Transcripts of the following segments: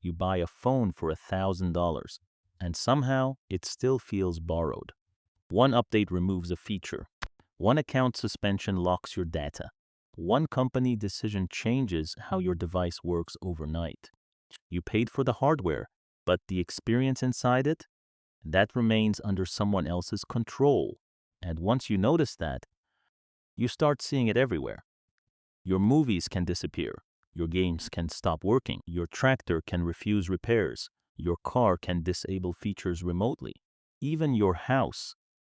you buy a phone for $1,000, and somehow it still feels borrowed. One update removes a feature. One account suspension locks your data. One company decision changes how your device works overnight. You paid for the hardware, but the experience inside it, that remains under someone else's control. And once you notice that, you start seeing it everywhere. Your movies can disappear. Your games can stop working. Your tractor can refuse repairs. Your car can disable features remotely. Even your house,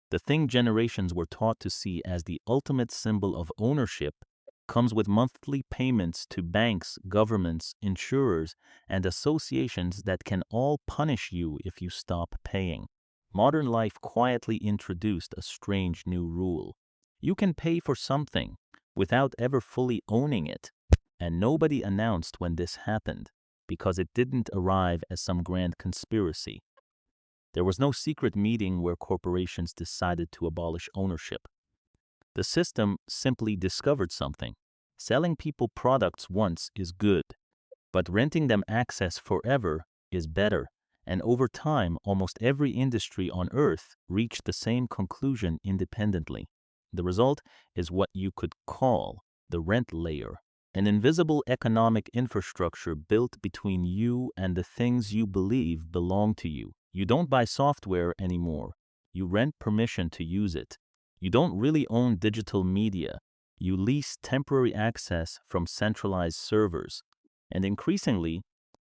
the thing generations were taught to see as the ultimate symbol of ownership, comes with monthly payments to banks, governments, insurers, and associations that can all punish you if you stop paying. Modern life quietly introduced a strange new rule. You can pay for something without ever fully owning it, and nobody announced when this happened because it didn't arrive as some grand conspiracy. There was no secret meeting where corporations decided to abolish ownership. The system simply discovered something. Selling people products once is good, but renting them access forever is better. And over time, almost every industry on Earth reached the same conclusion independently. The result is what you could call the rent layer, an invisible economic infrastructure built between you and the things you believe belong to you. You don't buy software anymore. You rent permission to use it. You don't really own digital media. You lease temporary access from centralized servers. And increasingly,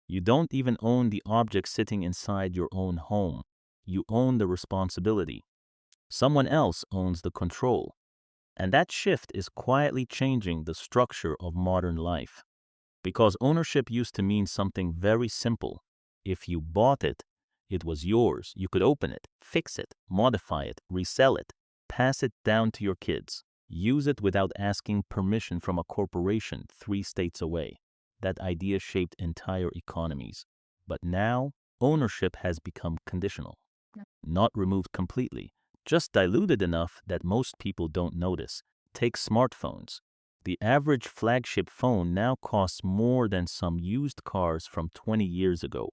you don't even own the object sitting inside your own home. You own the responsibility. Someone else owns the control. And that shift is quietly changing the structure of modern life. Because ownership used to mean something very simple. If you bought it, it was yours. You could open it, fix it, modify it, resell it, pass it down to your kids, use it without asking permission from a corporation 3 states away. That idea shaped entire economies. But now, ownership has become conditional. Not removed completely, just diluted enough that most people don't notice. Take smartphones. The average flagship phone now costs more than some used cars from 20 years ago.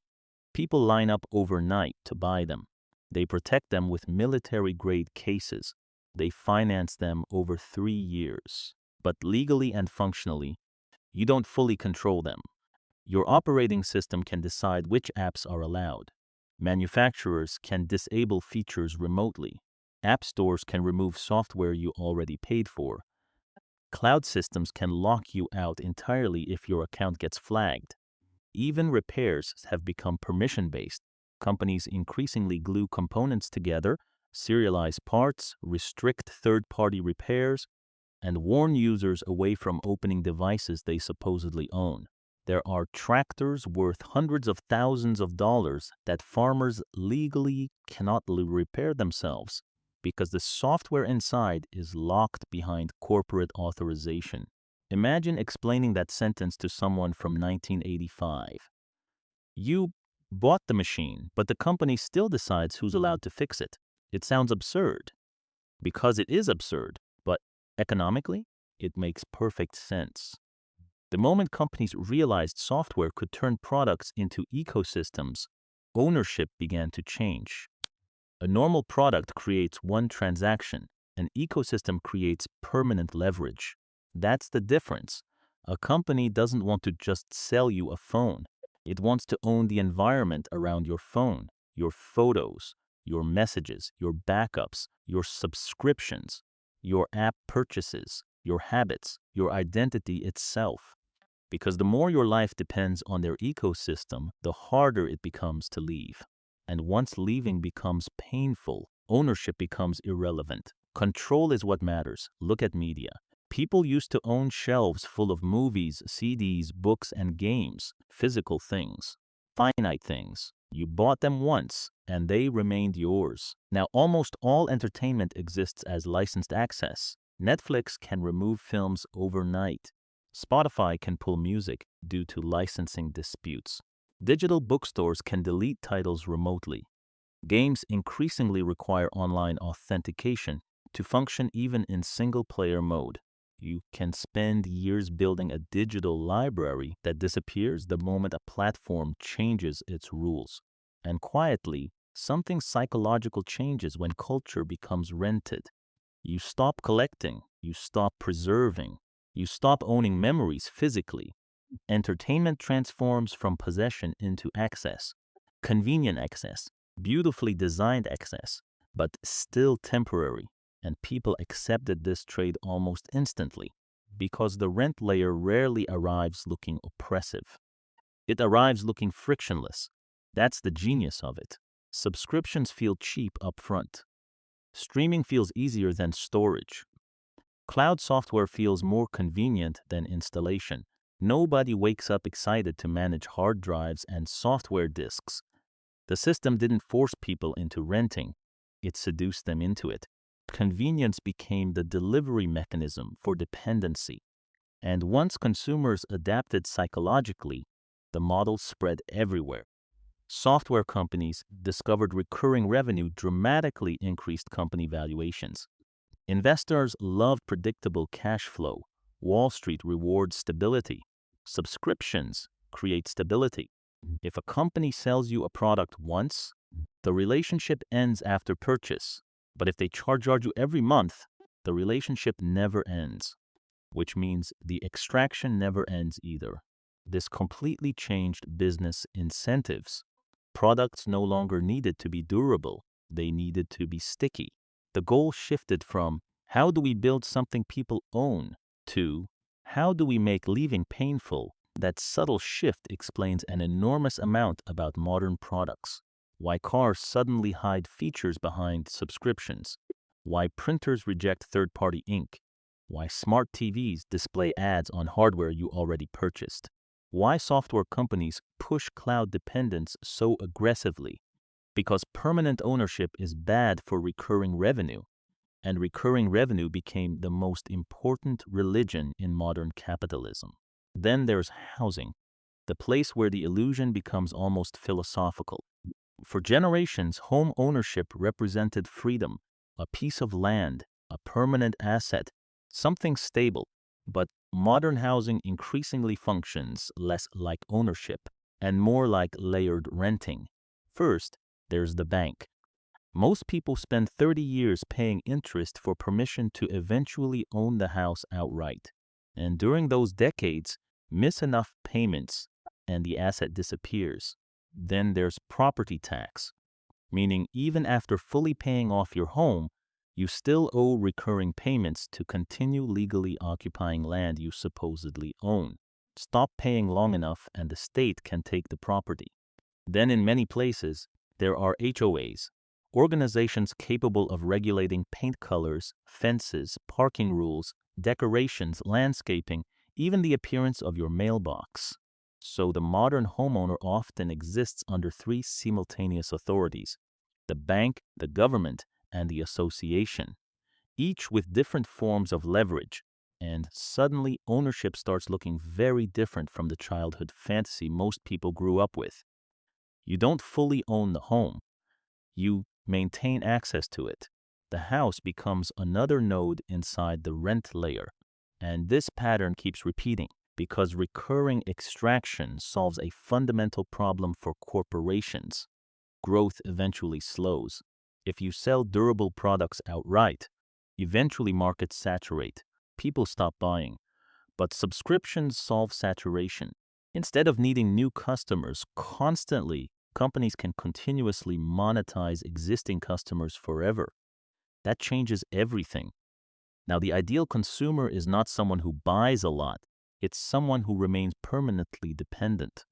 People line up overnight to buy them. They protect them with military-grade cases. They finance them over 3 years. But legally and functionally, you don't fully control them. Your operating system can decide which apps are allowed. Manufacturers can disable features remotely. App stores can remove software you already paid for. Cloud systems can lock you out entirely if your account gets flagged. Even repairs have become permission-based. Companies increasingly glue components together, serialize parts, restrict third-party repairs, and warn users away from opening devices they supposedly own. There are tractors worth hundreds of thousands of dollars that farmers legally cannot repair themselves because the software inside is locked behind corporate authorization. Imagine explaining that sentence to someone from 1985. You bought the machine, but the company still decides who's allowed to fix it. It sounds absurd. Because it is absurd, but economically, it makes perfect sense. The moment companies realized software could turn products into ecosystems, ownership began to change. A normal product creates one transaction. An ecosystem creates permanent leverage. That's the difference. A company doesn't want to just sell you a phone. It wants to own the environment around your phone, your photos, your messages, your backups, your subscriptions, your app purchases, your habits, your identity itself. Because the more your life depends on their ecosystem, the harder it becomes to leave. And once leaving becomes painful, ownership becomes irrelevant. Control is what matters. Look at media. People used to own shelves full of movies, CDs, books, and games, physical things, finite things. You bought them once, and they remained yours. Now, almost all entertainment exists as licensed access. Netflix can remove films overnight. Spotify can pull music due to licensing disputes. Digital bookstores can delete titles remotely. Games increasingly require online authentication to function even in single-player mode. You can spend years building a digital library that disappears the moment a platform changes its rules. And quietly, something psychological changes when culture becomes rented. You stop collecting, you stop preserving, you stop owning memories physically. Entertainment transforms from possession into access. Convenient access, beautifully designed access, but still temporary. And people accepted this trade almost instantly because the rent layer rarely arrives looking oppressive. It arrives looking frictionless. That's the genius of it. Subscriptions feel cheap upfront. Streaming feels easier than storage. Cloud software feels more convenient than installation. Nobody wakes up excited to manage hard drives and software disks. The system didn't force people into renting, it seduced them into it. Convenience became the delivery mechanism for dependency. And once consumers adapted psychologically, the model spread everywhere. Software companies discovered recurring revenue dramatically increased company valuations. Investors love predictable cash flow. Wall Street rewards stability. Subscriptions create stability. If a company sells you a product once, the relationship ends after purchase. But if they charge you every month, the relationship never ends, which means the extraction never ends either. This completely changed business incentives. Products no longer needed to be durable, they needed to be sticky. The goal shifted from how do we build something people own to how do we make leaving painful. That subtle shift explains an enormous amount about modern products. Why cars suddenly hide features behind subscriptions. Why printers reject third-party ink. Why smart TVs display ads on hardware you already purchased. Why software companies push cloud dependence so aggressively. Because permanent ownership is bad for recurring revenue, and recurring revenue became the most important religion in modern capitalism. Then there's housing, the place where the illusion becomes almost philosophical. For generations, home ownership represented freedom, a piece of land, a permanent asset, something stable. But modern housing increasingly functions less like ownership and more like layered renting. First, there's the bank. Most people spend 30 years paying interest for permission to eventually own the house outright. And during those decades, miss enough payments and the asset disappears. Then there's property tax, meaning even after fully paying off your home, you still owe recurring payments to continue legally occupying land you supposedly own. Stop paying long enough and the state can take the property. Then in many places, there are HOAs, organizations capable of regulating paint colors, fences, parking rules, decorations, landscaping, even the appearance of your mailbox. So the modern homeowner often exists under three simultaneous authorities: the bank, the government, and the association, each with different forms of leverage. And suddenly ownership starts looking very different from the childhood fantasy most people grew up with. You don't fully own the home. You maintain access to it. The house becomes another node inside the rent layer. And this pattern keeps repeating because recurring extraction solves a fundamental problem for corporations. Growth eventually slows. If you sell durable products outright, eventually markets saturate. People stop buying. But subscriptions solve saturation. Instead of needing new customers constantly, companies can continuously monetize existing customers forever. That changes everything. Now, the ideal consumer is not someone who buys a lot. It's someone who remains permanently dependent.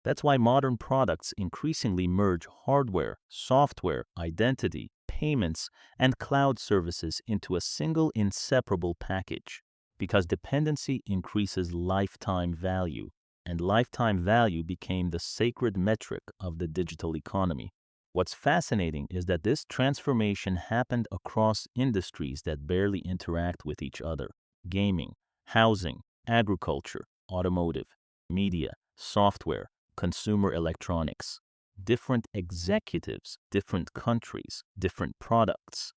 That's why modern products increasingly merge hardware, software, identity, payments, and cloud services into a single inseparable package. Because dependency increases lifetime value, and lifetime value became the sacred metric of the digital economy. What's fascinating is that this transformation happened across industries that barely interact with each other: gaming, housing, agriculture, automotive, media, software, consumer electronics. Different executives, different countries, different products.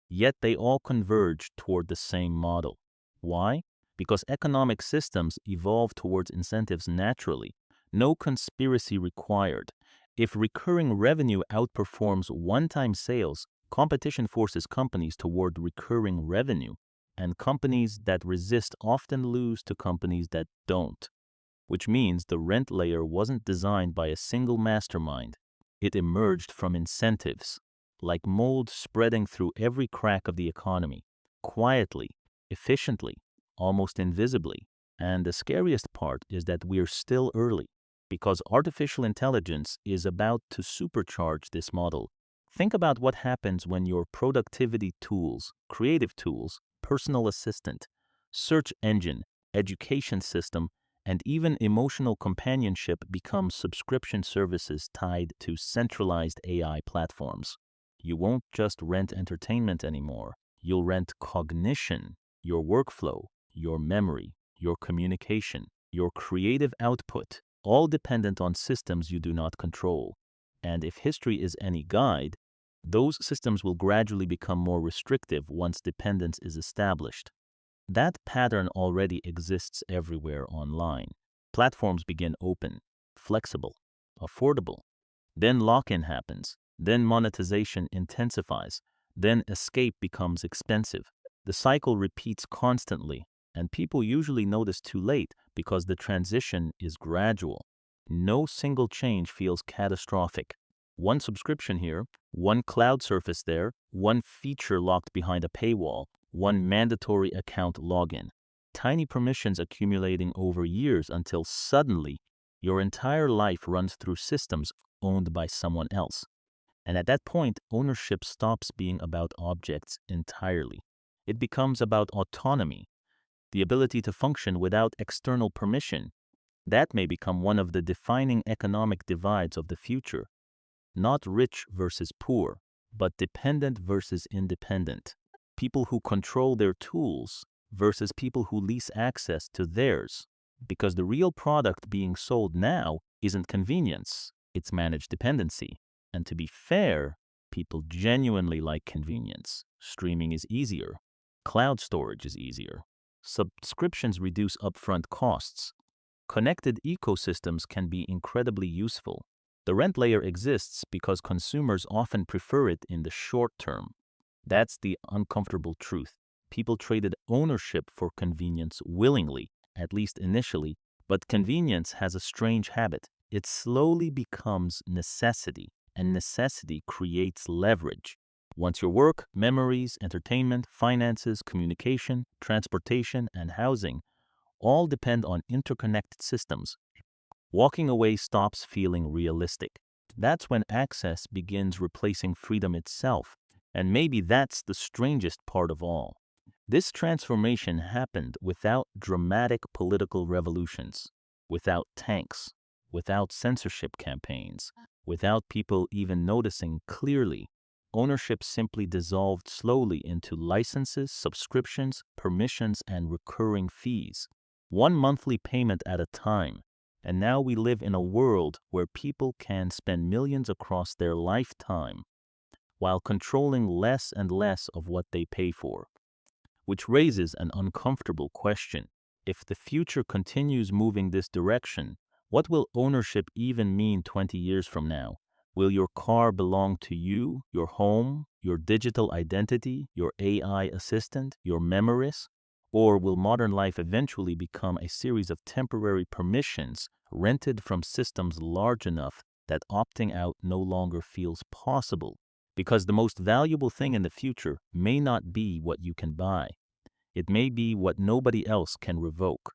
Yet they all converge toward the same model. Why? because economic systems evolve towards incentives naturally. No conspiracy required. If recurring revenue outperforms one-time sales, competition forces companies toward recurring revenue, and companies that resist often lose to companies that don't, which means the rent layer wasn't designed by a single mastermind. It emerged from incentives, like mold spreading through every crack of the economy, quietly, efficiently, almost invisibly. And the scariest part is that we're still early, because artificial intelligence is about to supercharge this model. Think about what happens when your productivity tools, creative tools, personal assistant, search engine, education system, and even emotional companionship become subscription services tied to centralized AI platforms. You won't just rent entertainment anymore. You'll rent cognition, your workflow, your memory, your communication, your creative output, all dependent on systems you do not control. And if history is any guide, those systems will gradually become more restrictive once dependence is established. That pattern already exists everywhere online. Platforms begin open, flexible, affordable. Then lock-in happens. Then monetization intensifies. Then escape becomes expensive. The cycle repeats constantly, and people usually notice too late because the transition is gradual. No single change feels catastrophic. One subscription here, one cloud service there, one feature locked behind a paywall, one mandatory account login. Tiny permissions accumulating over years until suddenly your entire life runs through systems owned by someone else. And at that point, ownership stops being about objects entirely. It becomes about autonomy, the ability to function without external permission. That may become one of the defining economic divides of the future. Not rich versus poor, but dependent versus independent. People who control their tools versus people who lease access to theirs. Because the real product being sold now isn't convenience, it's managed dependency. And to be fair, people genuinely like convenience. Streaming is easier. Cloud storage is easier. Subscriptions reduce upfront costs. Connected ecosystems can be incredibly useful. The rent layer exists because consumers often prefer it in the short term. That's the uncomfortable truth. People traded ownership for convenience willingly, at least initially, but convenience has a strange habit. It slowly becomes necessity, and necessity creates leverage. Once your work, memories, entertainment, finances, communication, transportation, and housing all depend on interconnected systems, walking away stops feeling realistic. That's when access begins replacing freedom itself. And maybe that's the strangest part of all. This transformation happened without dramatic political revolutions, without tanks, without censorship campaigns, without people even noticing clearly. Ownership simply dissolved slowly into licenses, subscriptions, permissions, and recurring fees, one monthly payment at a time. And now we live in a world where people can spend millions across their lifetime while controlling less and less of what they pay for. Which raises an uncomfortable question. If the future continues moving this direction, what will ownership even mean 20 years from now? Will your car belong to you, your home, your digital identity, your AI assistant, your memories? Or will modern life eventually become a series of temporary permissions rented from systems large enough that opting out no longer feels possible? Because the most valuable thing in the future may not be what you can buy. It may be what nobody else can revoke.